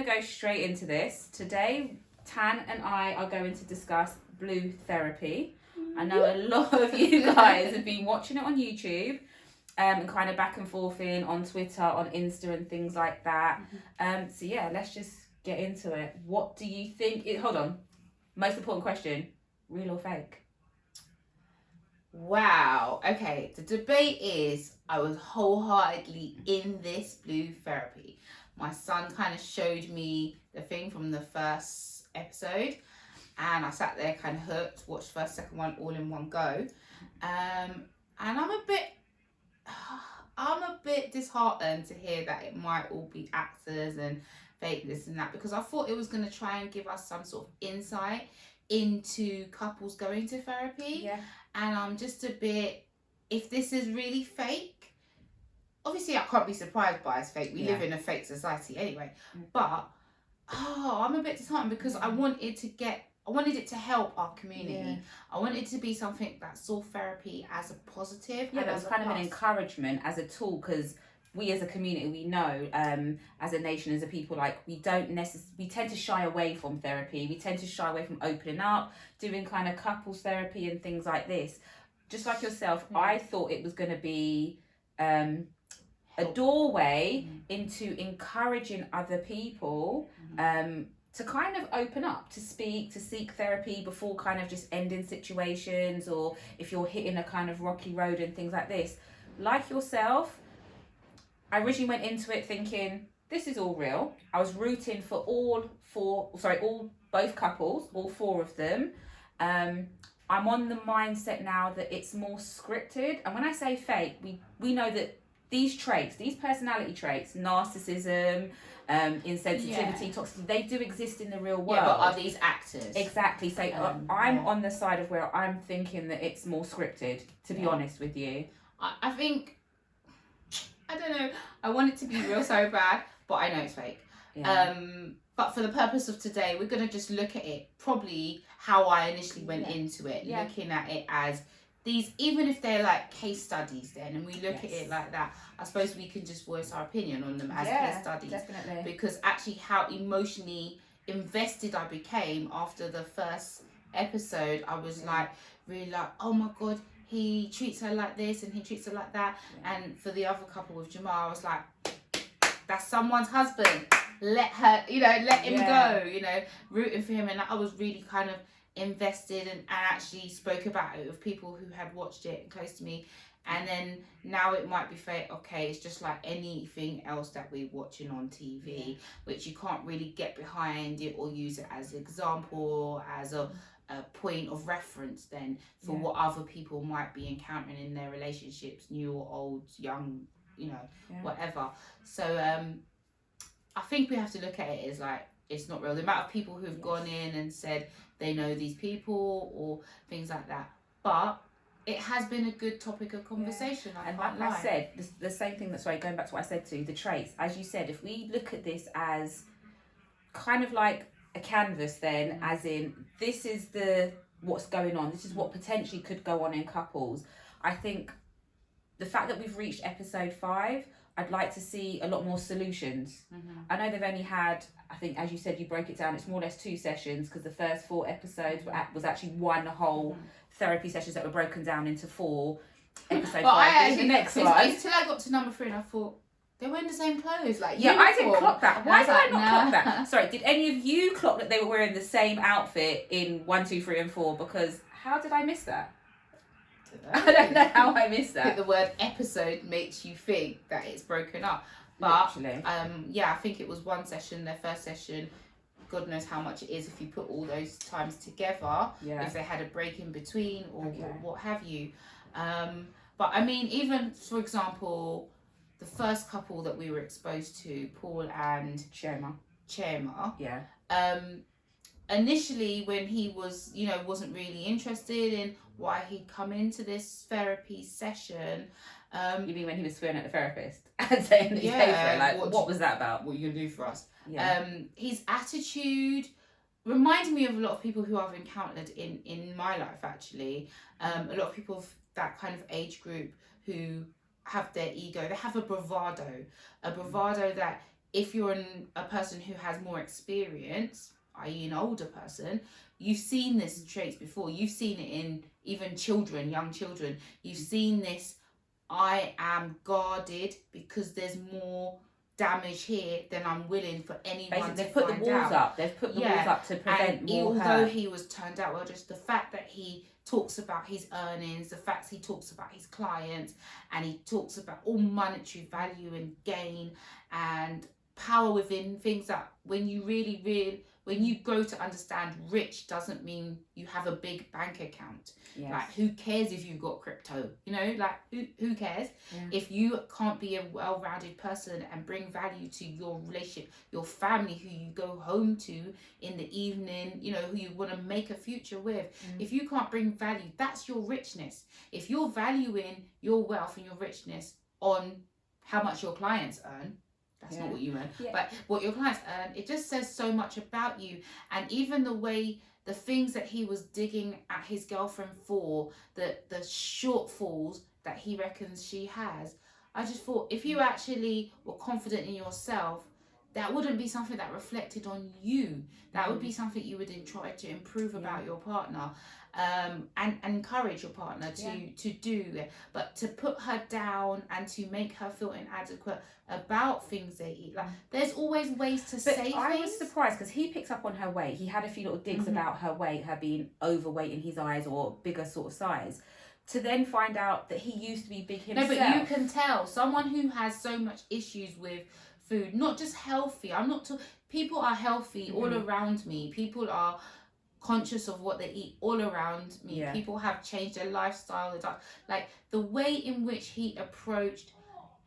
go straight into this. Today, Tan and I are going to discuss blue therapy. I know a lot of you guys have been watching it on YouTube and kind of back and forth on Twitter, on Insta and things like that. So yeah, let's just get into it. What do you think? Hold on. Most important question, real or fake? Wow. Okay. The debate is, I was wholeheartedly in this blue therapy. My son kind of showed me the thing from the first episode, and I sat there kind of hooked, watched first, second one all in one go. And I'm a bit disheartened to hear that it might all be actors and fake this and that, because I thought it was going to try and give us some sort of insight into couples going to therapy. Yeah. And I'm just a bit, if this is really fake, obviously I can't be surprised by it's fake. We live in a fake society anyway. But I'm a bit disheartened because I wanted it to help our community. Yeah. I wanted it to be something that saw therapy as a positive. Yeah, that was kind of an encouragement as a tool, because we as a community, we know as a nation, as a people, like we tend to shy away from therapy. We tend to shy away from opening up, doing kind of couples therapy and things like this. Just like yourself, I thought it was going to be a doorway into encouraging other people to kind of open up, to speak, to seek therapy before kind of just ending situations, or if you're hitting a kind of rocky road and things like this. Like yourself, I originally went into it thinking, this is all real. I was rooting for both couples, all four of them. I'm on the mindset now that it's more scripted. And when I say fake, we know that these traits, these personality traits, narcissism, insensitivity, toxicity, they do exist in the real world. Yeah, but are these actors? Exactly. So I'm on the side of where I'm thinking that it's more scripted, to be honest with you. I think, I don't know, I want it to be real so bad, but I know it's fake. Yeah. But for the purpose of today, we're going to just look at it probably how I initially went into it, looking at it as these, even if they're like case studies then, and we look at it like that, I suppose we can just voice our opinion on them as case studies. Definitely. Because actually how emotionally invested I became after the first episode, I was like, really like, oh my God, he treats her like this and he treats her like that. And for the other couple with Jamal, I was like, that's someone's husband. Let him go, rooting for him. And I was really kind of invested and actually spoke about it with people who had watched it close to me. And then now it might be fake. Okay, it's just like anything else that we're watching on TV, which you can't really get behind it or use it as an example, as a point of reference then for what other people might be encountering in their relationships, new or old, young, whatever. So I think we have to look at it as like, it's not real. The amount of people who've gone in and said they know these people or things like that. But it has been a good topic of conversation. And like I said, the same thing, going back to what I said to the traits, as you said, if we look at this as kind of like a canvas then, as in this is what's going on, this is what potentially could go on in couples. I think the fact that we've reached episode 5, I'd like to see a lot more solutions. I know they've only had, I think as you said, you broke it down, it's more or less 2 sessions, because the first 4 episodes was actually one whole therapy sessions that were broken down into 4. Episode 5 the next one. Until I got to number 3 and I thought, they were in the same clothes, like I didn't clock that. Why did I not clock that? Sorry, did any of you clock that they were wearing the same outfit in 1, 2, 3 and 4? Because how did I miss that? I don't know how I missed that. I think the word episode makes you think that it's broken up. But I think it was one session, their first session. God knows how much it is if you put all those times together. If they had a break in between or what have you. But I mean, even for example, the first couple that we were exposed to, Paul and Chema. Yeah. Initially, when he was, wasn't really interested in why he'd come into this therapy session. You mean when he was swearing at the therapist and saying that he paid for it? Like, what was that about? What are you going to do for us? Yeah. His attitude reminded me of a lot of people who I've encountered in my life, actually. A lot of people of that kind of age group who have their ego. They have a bravado that if you're a person who has more experience, i.e. an older person, you've seen this traits before. You've seen it in even children, young children. You've seen this, I am guarded because there's more damage here than I'm willing for anyone Basically, to they've put the find walls out. up. They've put the walls up to prevent And more although hurt. he was turned out well, just the fact that he talks about his earnings, the fact he talks about his clients, and he talks about all monetary value and gain and power within things that when you when you grow to understand, rich doesn't mean you have a big bank account. Yes. Like, who cares if you've got crypto? You know, like, who cares? Yeah. If you can't be a well-rounded person and bring value to your relationship, your family, who you go home to in the evening, you know, who you want to make a future with, if you can't bring value, that's your richness. If you're valuing your wealth and your richness on how much your clients earn, that's not what you earn, but what your clients earn, it just says so much about you. And even the way, the things that he was digging at his girlfriend for, the shortfalls that he reckons she has, I just thought, if you actually were confident in yourself, that wouldn't be something that reflected on you. That would be something you would try to improve about your partner, and encourage your partner to do it. But to put her down and to make her feel inadequate about things they eat, like, there's always ways to say things. I was surprised because he picks up on her weight. He had a few little digs about her weight, her being overweight in his eyes or bigger sort of size. To then find out that he used to be big himself. No, but you can tell someone who has so much issues with food, not just healthy. People are healthy all around me. People are conscious of what they eat all around me. Yeah. People have changed their lifestyle. Like, the way in which he approached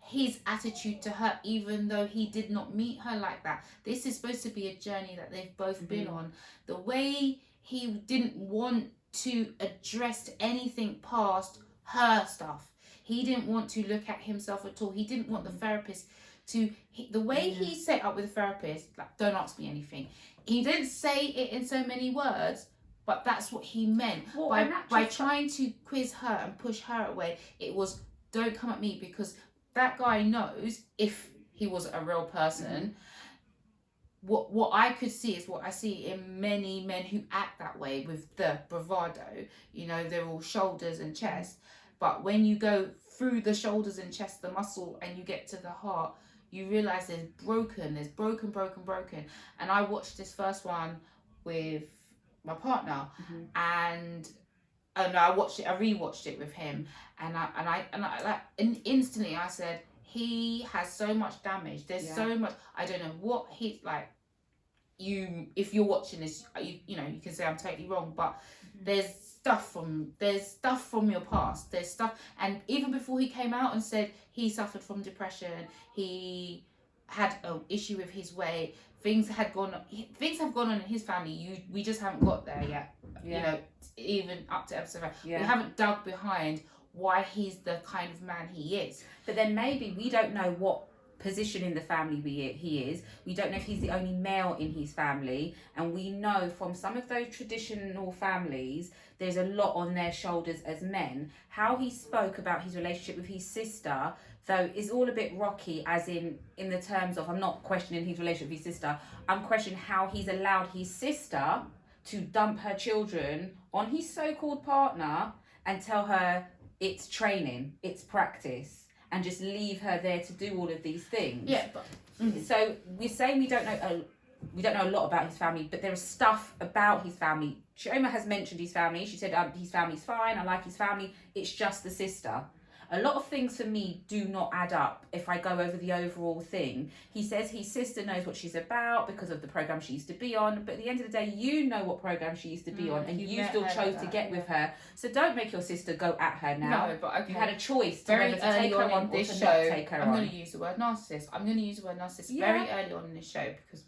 his attitude to her, even though he did not meet her like that. This is supposed to be a journey that they've both been on. The way he didn't want to address anything past her stuff. He didn't want to look at himself at all. He didn't want the therapist to, the way he set up with the therapist, like, don't ask me anything. He didn't say it in so many words, but that's what he meant. By trying to quiz her and push her away, it was, don't come at me, because that guy knows, if he was a real person, what I could see is what I see in many men who act that way, with the bravado. You know, they're all shoulders and chest, but when you go through the shoulders and chest, the muscle, and you get to the heart, you realize there's broken. And I watched this first one with my partner, and I rewatched it with him, and instantly I said, he has so much damage. There's so much. I don't know what he's like. If you're watching this, you know, you can say I'm totally wrong, but there's stuff from your past. There's stuff, and even before he came out and said he suffered from depression, he had an issue with his weight. Things have gone on in his family. We just haven't got there yet. You know, even up to episode 5. We haven't dug behind why he's the kind of man he is. But then maybe we don't know what position in the family he is. We don't know if he's the only male in his family, and we know from some of those traditional families there's a lot on their shoulders as men. How he spoke about his relationship with his sister, though, is all a bit rocky, as in the terms of, I'm not questioning his relationship with his sister, I'm questioning how he's allowed his sister to dump her children on his so-called partner and tell her it's training, it's practice, and just leave her there to do all of these things. Yeah, but so we're saying we don't know a lot about his family, but there is stuff about his family. Chioma has mentioned his family. She said his family's fine. I like his family. It's just the sister. A lot of things for me do not add up if I go over the overall thing. He says his sister knows what she's about because of the program she used to be on, but at the end of the day, you know what program she used to be on, and you still chose to get with her. So don't make your sister go at her now. No, but okay. You had a choice to very whether to take her on or to not take her on. I'm going to use the word narcissist. Very early on in the show, because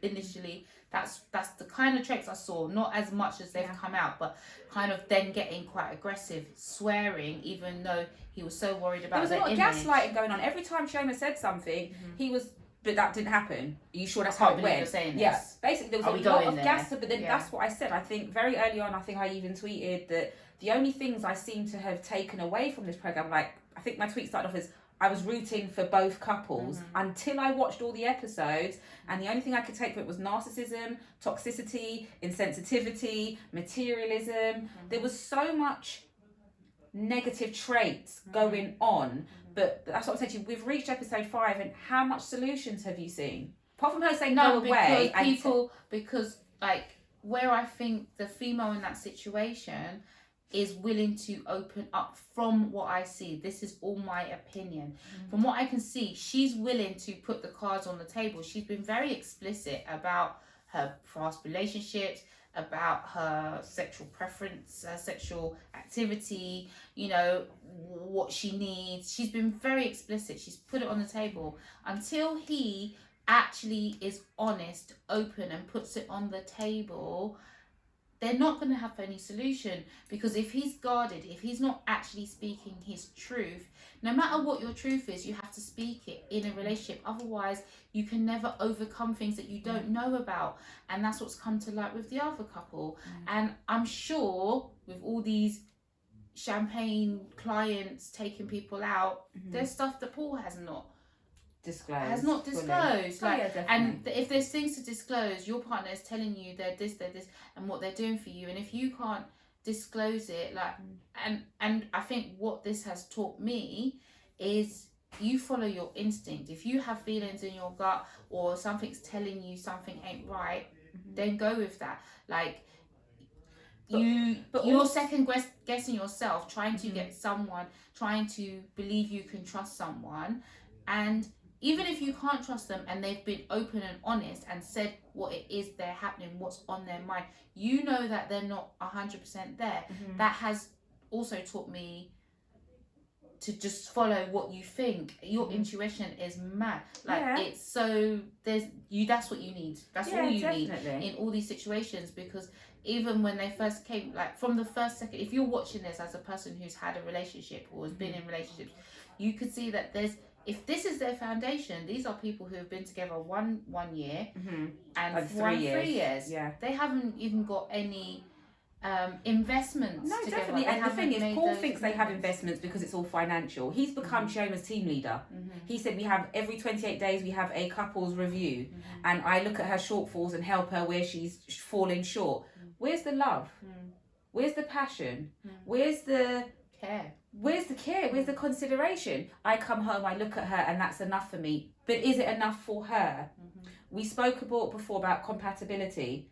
initially that's the kind of traits I saw, not as much as they've come out, but kind of then getting quite aggressive, swearing, even though he was so worried about there was a lot image. of gaslighting going on. Every time Chioma said something, he was, but that didn't happen. Are you sure that's I how can't it believe went? you're saying Yeah, this. basically there was a lot of gas, but then that's what I said. I think very early on, I think I even tweeted that the only things I seem to have taken away from this program, like, I think my tweet started off as, I was rooting for both couples until I watched all the episodes, and the only thing I could take from it was narcissism, toxicity, insensitivity, materialism. There was so much negative traits going on, but that's what I'm saying to you. We've reached episode 5, and how much solutions have you seen? Apart from her saying go away. Because like where I think the female in that situation is willing to open up, from what I see, this is all my opinion. From what I can see, she's willing to put the cards on the table. She's been very explicit about her past relationships, about her sexual preference, sexual activity, you know, what she needs. She's been very explicit. She's put it on the table. Until he actually is honest, open, and puts it on the table, they're not going to have any solution. Because if he's guarded, if he's not actually speaking his truth, no matter what your truth is, you have to speak it in a relationship. Otherwise, you can never overcome things that you don't know about. And that's what's come to light with the other couple. And I'm sure with all these champagne clients taking people out, there's stuff that Paul has not disclosed. And if there's things to disclose, your partner is telling you they're this, and what they're doing for you, and if you can't disclose it, like, and I think what this has taught me is you follow your instinct. If you have feelings in your gut, or something's telling you something ain't right, then go with that. Like, you're second guessing yourself, trying to get someone, trying to believe you can trust someone, and even if you can't trust them and they've been open and honest and said what it is they're happening, what's on their mind, you know that they're not 100% there. That has also taught me to just follow what you think. Your intuition is mad. Like, it's so, that's what you need. That's all you need in all these situations. Because even when they first came, like from the first second, if you're watching this as a person who's had a relationship or has been in relationships, you could see that if this is their foundation, these are people who have been together one year and 3 years. Yeah. They haven't even got any investments together. Definitely. And the thing is, Paul thinks they have investments because it's all financial. He's become Chioma's team leader. He said we have every 28 days we have a couples review, and I look at her shortfalls and help her where she's falling short. Where's the love? Where's the passion? Where's the care? Where's the care? Where's the consideration? I come home, I look at her, and that's enough for me. But is it enough for her? We spoke before about compatibility.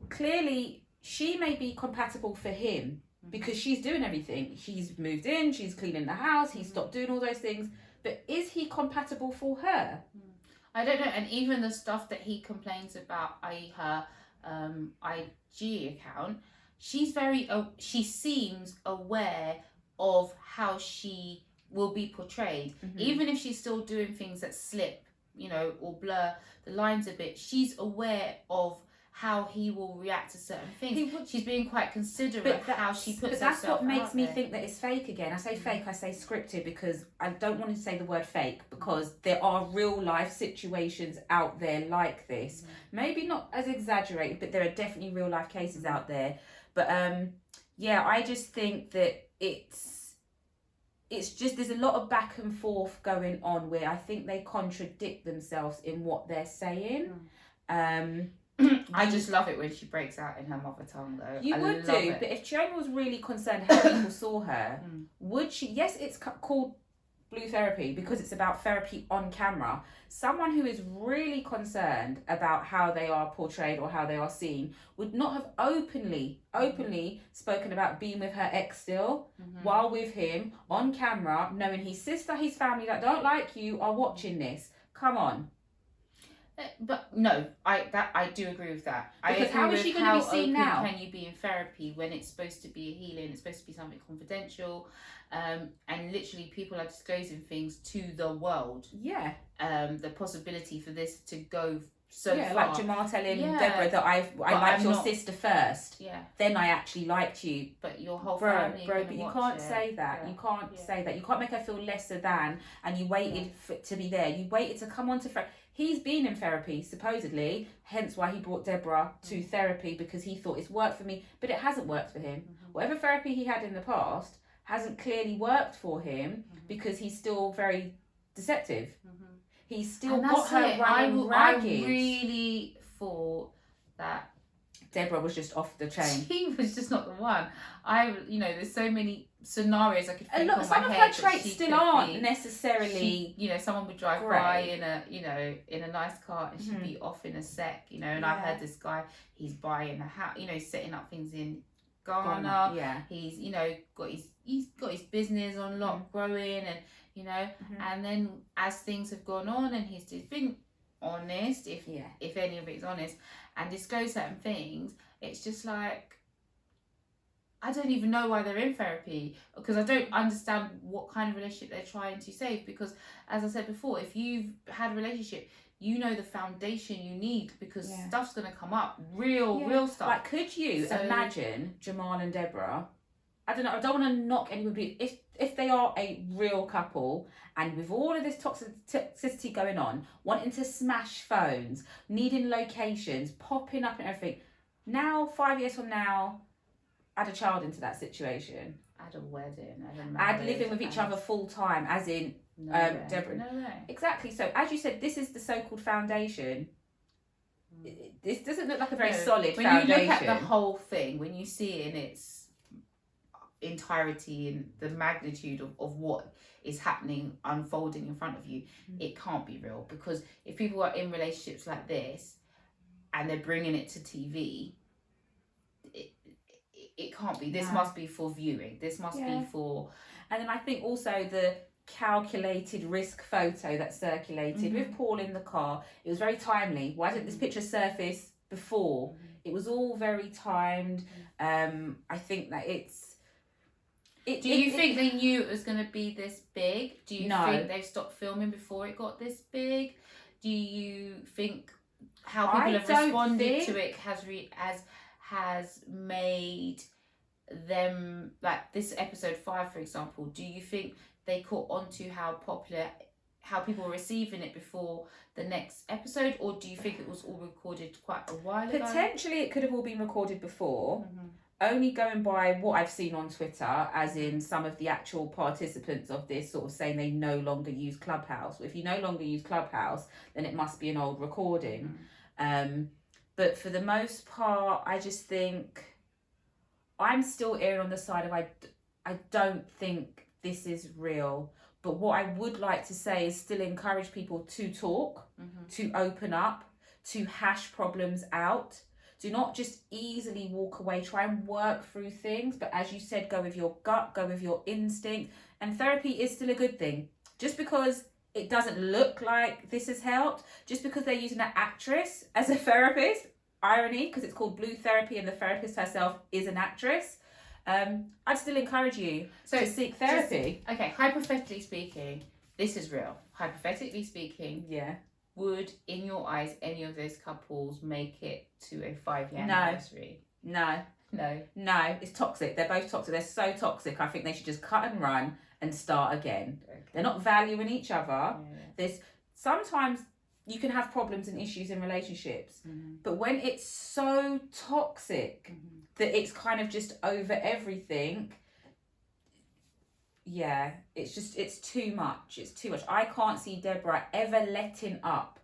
Clearly, she may be compatible for him because she's doing everything. She's moved in, she's cleaning the house, he's stopped doing all those things. But is he compatible for her? I don't know. And even the stuff that he complains about, i.e. her IG account, she seems aware of how she will be portrayed. Even if she's still doing things that slip, you know, or blur the lines a bit, she's aware of how he will react to certain things. She's being quite considerate of how she puts herself out. But that's what makes me think that it's fake again. I say fake, I say scripted, because I don't want to say the word fake, because there are real life situations out there like this. Maybe not as exaggerated, but there are definitely real life cases out there. But I just think that it's just, there's a lot of back and forth going on where I think they contradict themselves in what they're saying. I just love it when she breaks out in her mother tongue, though. You would do, but if Chioma was really concerned how people saw her, would she? Yes, it's called Blue Therapy because it's about therapy on camera. Someone who is really concerned about how they are portrayed or how they are seen would not have openly spoken about being with her ex still, while with him on camera, knowing his sister, his family that don't like you are watching this. Come on. But no, I do agree with that. Because how is she going to be seen now? How can you be in therapy when it's supposed to be a healing? It's supposed to be something confidential, and literally people are disclosing things to the world. Yeah. The possibility for this to go so far. Like Jamal telling Deborah that I liked your sister first. Yeah. Then I actually liked you. But your whole family. But you can't say that. Yeah. You can't say that. You can't make her feel lesser than. And you waited to be there. You waited to come on to therapy. He's been in therapy, supposedly, hence why he brought Deborah to therapy, because he thought it's worked for me, but it hasn't worked for him. Whatever therapy he had in the past hasn't clearly worked for him, because he's still very deceptive. Mm-hmm. He's still And got that's her it. running I ragged. really thought that Deborah was just off the chain. she was just not the one. There's so many scenarios I could And think look, on some my of head her that traits she still could aren't be. necessarily. Someone would drive great. by in a nice car and she'd be off in a sec, and I've heard this guy, he's buying a house, setting up things in Ghana. Yeah. He's, he's got his business on lock, growing, and and then as things have gone on and he's just been honest, if any of it's honest, and disclose certain things, it's just like, I don't even know why they're in therapy, because I don't understand what kind of relationship they're trying to save. Because as I said before, if you've had a relationship, you know the foundation you need, because stuff's going to come up, real stuff. Like, could you imagine Jamal and Deborah? I don't know, I don't want to knock anybody. If they are a real couple, and with all of this toxicity going on, wanting to smash phones, needing locations, popping up and everything, now 5 years from now, add a child into that situation. Add a wedding, add a marriage. Add living with each other full time, as in Deborah. No way. Exactly. So as you said, this is the so-called foundation. This doesn't look like a very solid when foundation. When you look at the whole thing, when you see it in its entirety and the magnitude of what is happening, unfolding in front of you, it can't be real. Because if people are in relationships like this and they're bringing it to TV, it can't be. This must be for viewing. This must be for... And then I think also the calculated risk photo that circulated with Paul in the car, it was very timely. Why didn't this picture surface before? It was all very timed. I think that do you think they knew it was going to be this big? Do you think they've stopped filming before it got this big? Do you think how people have responded to it has made them, like this episode 5, for example? Do you think they caught on to how people were receiving it before the next episode, or do you think it was all recorded quite a while ago? Potentially it could have all been recorded before. Only going by what I've seen on Twitter, as in some of the actual participants of this sort of saying they no longer use Clubhouse. If you no longer use Clubhouse, then it must be an old recording. But for the most part, I just think I'm still erring on the side of I don't think this is real. But what I would like to say is still encourage people to talk, to open up, to hash problems out. Do not just easily walk away. Try and work through things. But as you said, go with your gut, go with your instinct. And therapy is still a good thing. Just because it doesn't look like this has helped, just because they're using an actress as a therapist, irony, because it's called Blue Therapy and the therapist herself is an actress, I'd still encourage you to seek therapy. Hypothetically speaking, this is real. Hypothetically speaking, would, in your eyes, any of those couples make it to a 5-year anniversary? No, it's toxic. They're both toxic. They're so toxic. I think they should just cut and run and start again. They're not valuing each other. There's sometimes you can have problems and issues in relationships, but when it's so toxic that it's kind of just over everything, it's too much. It's too much. I can't see Deborah ever letting up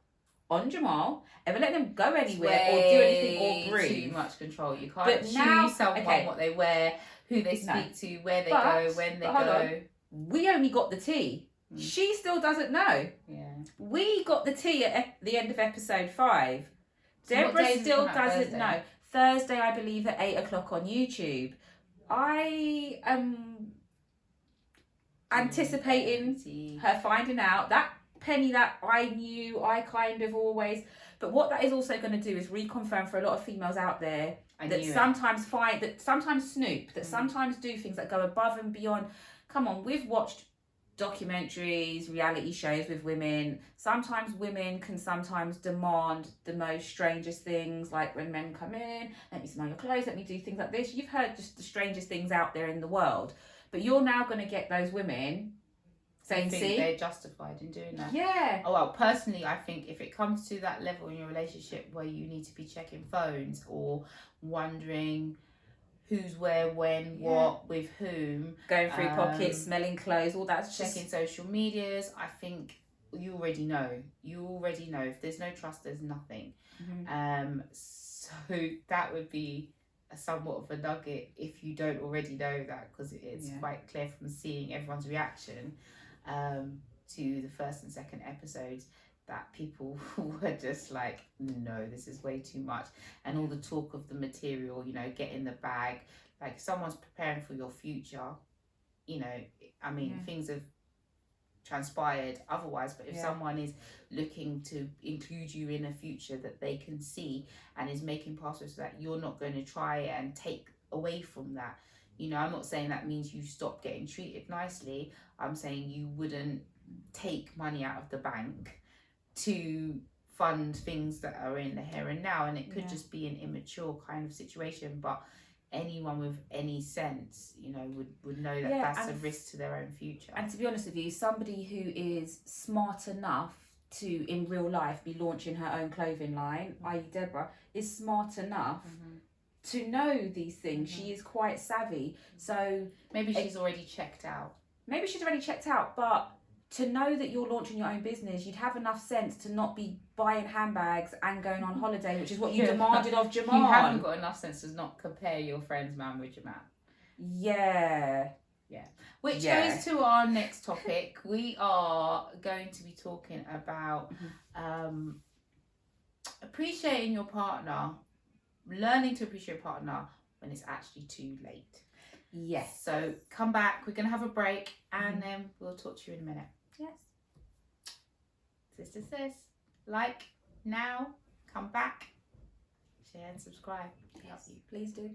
on Jamal, ever letting them go anywhere or do anything or breathe. Too much control. You can't choose someone, what they wear, who they speak to, where they go, when they go. We only got the tea. She still doesn't know. We got the tea at the end of episode 5. So Deborah still doesn't know. Thursday, I believe, at 8:00 on YouTube. I am anticipating her finding out that Penny that I knew, I kind of always. But what that is also going to do is reconfirm for a lot of females out there that sometimes snoop, that sometimes do things that go above and beyond. Come on, we've watched documentaries, reality shows with women. Sometimes women can sometimes demand the most strangest things, like when men come in, let me smell your clothes, let me do things like this. You've heard just the strangest things out there in the world. But you're now going to get those women saying, see? They're justified in doing that. Yeah. Oh, well, personally, I think if it comes to that level in your relationship where you need to be checking phones or wondering who's where, when, what, with whom. Going through pockets, smelling clothes, all that. Checking social medias. I think you already know. If there's no trust, there's nothing. So that would be somewhat of a nugget if you don't already know that, because it's quite clear from seeing everyone's reaction to the first and second episodes that people were just like, no, this is way too much. And all the talk of the material, you know, get in the bag, like if someone's preparing for your future, you know, I mean, things have transpired otherwise, but if someone is looking to include you in a future that they can see and is making passwords so that you're not going to try and take away from that, you know, I'm not saying that means you stop getting treated nicely. I'm saying you wouldn't take money out of the bank to fund things that are in the here and now, and it could just be an immature kind of situation, but anyone with any sense, you know, would know that that's a risk to their own future. And to be honest with you, somebody who is smart enough to in real life be launching her own clothing line, i.e. Deborah, is smart enough to know these things. She is quite savvy, so maybe she's already checked out. But to know that you're launching your own business, you'd have enough sense to not be buying handbags and going on holiday, which is what you demanded of Jamal. You haven't got enough sense to not compare your friend's man with Jamal. Yeah. Which goes to our next topic. We are going to be talking about appreciating your partner, learning to appreciate your partner when it's actually too late. Yes. So come back. We're going to have a break and then we'll talk to you in a minute. Yes. Sis. Like now. Come back. Share and subscribe. Yes. Please do.